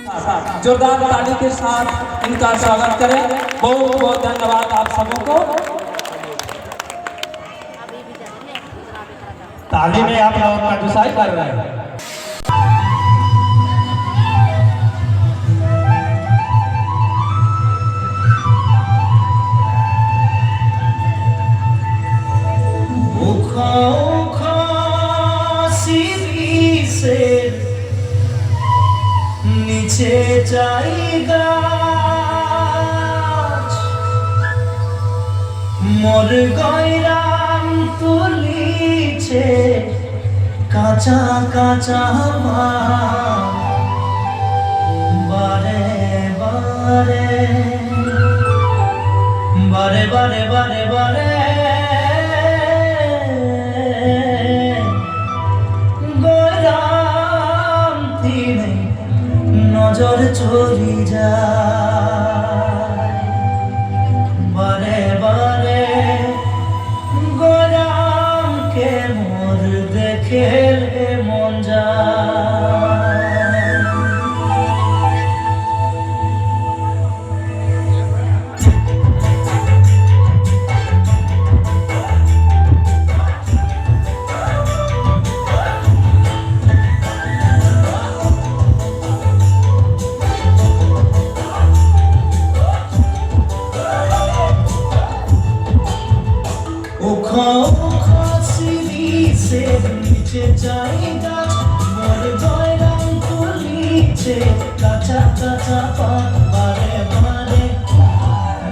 जोरदार ताली के साथ इनका स्वागत करें। बहुत बहुत धन्यवाद आप सबको। ताली में आप लोगों का जुसाई कर रहे हैं। नीचे जाएगा मोर गैराम तुलीছে কাঁচা কাঁচা বারে বারে বারে বারে বারে বারে গৈরাম তিনে নজর চলি যায় বারে বারে গোরামকে মোর দেখলে মন যায়। नीचे जाएगा मोर गैराम तुलीছে কাঁচা কাঁচা পাত বারে বারে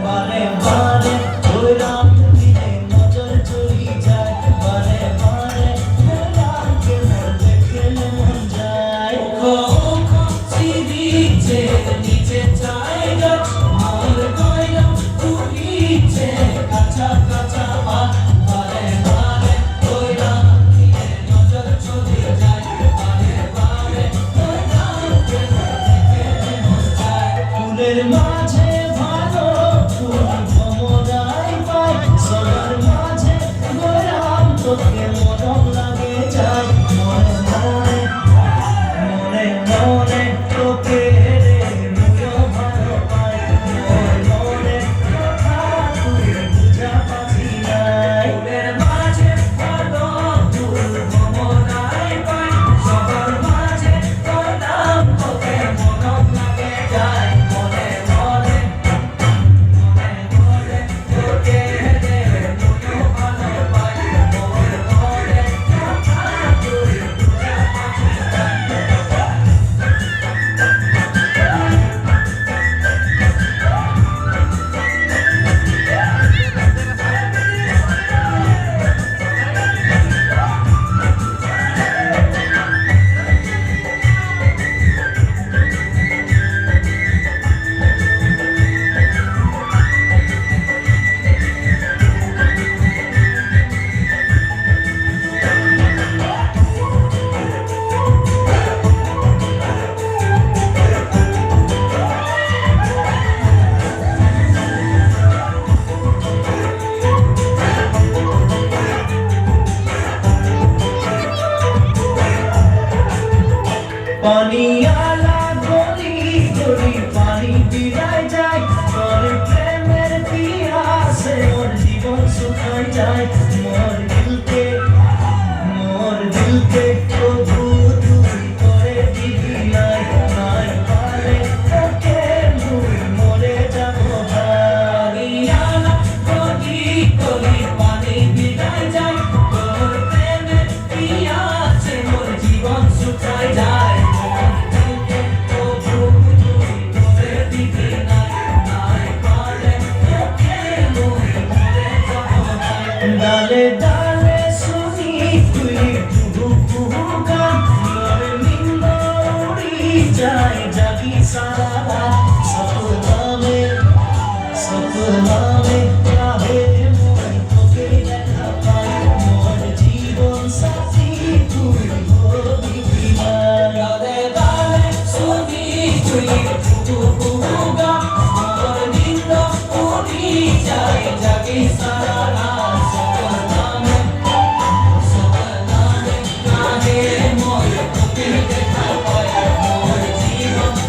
বারে বারে গৈরাম দিনে নজর চলি যায় বারে বারে গৈরামকে মোর দেখলে মন যায়। ছিড়িছে নিচে যায়গা মোর গৈরাম তুলীছে কাঁচা কাঁচা পাত বারে বারে গৈরাম ফুলের মাঝে ভালো ফুল ভ্রমরাই পাই সবার মাঝে গৈরাম তোকে মরম লাগে যায় মনে মনে মনে মনে তোকে রে মুয়ো ভালো পাই মনে মনে কথা তুই বুঝা পাবি নাই। ফুলের মাঝে ভালো ফুল ভ্রমরাই পাই সবার মাঝে গৈরাম তোকে মরম লাগে যায় মনে মনে মনে মনে তোকে রে মুয়ো ভালো পাই মনে মনে কথা তুই বুঝা পাবি পানিয়ালা গলি গলি পানি পিরায় যায় তোর প্রেমের পিয়াসে মোর জীবন শুকায় যায় মোর দিলকে প্রভু তুই করে দিবি নাই নাই পারে তোকে মুই মরে যাব পানিয়ালা গলি গলি পানি পিরায় যায় তোর প্রেমের পিয়াসে মোর জীবন শুকায় যায় ডালে ডালে শুনি তুই কুহু কুহু গান মোর নিন্দ উড়ি যায় জাগি সারা সপনামে রাহে মই তোকে দেখা পাই মোর জীবন সাথী তুই হবি বিনাই। ডালে ডালে শুনি তুই কুহু কুহু গান মোর নিন্দ উড়ি যায় জাগি সারা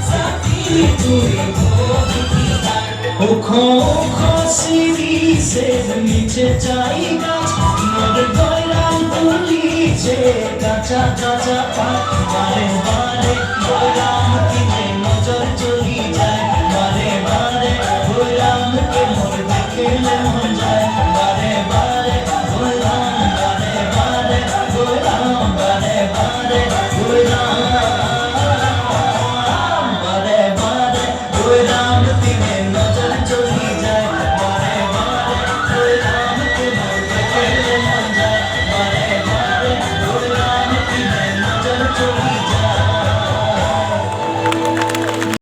Sabe পুলিশে নিচে চাই গাছ মোর গয়রাম পুলিশে কাঁচা কাঁচা পায় বারে বারে গয়রাম কিনে নজর চলি যায় বারে বারে গয়রামকে মোর দেখলে মন যায় বারে বারে গয়রাম বারে বারে গয়রাম বারে বারে গয়রাম বারে বারে গয়রাম তিনে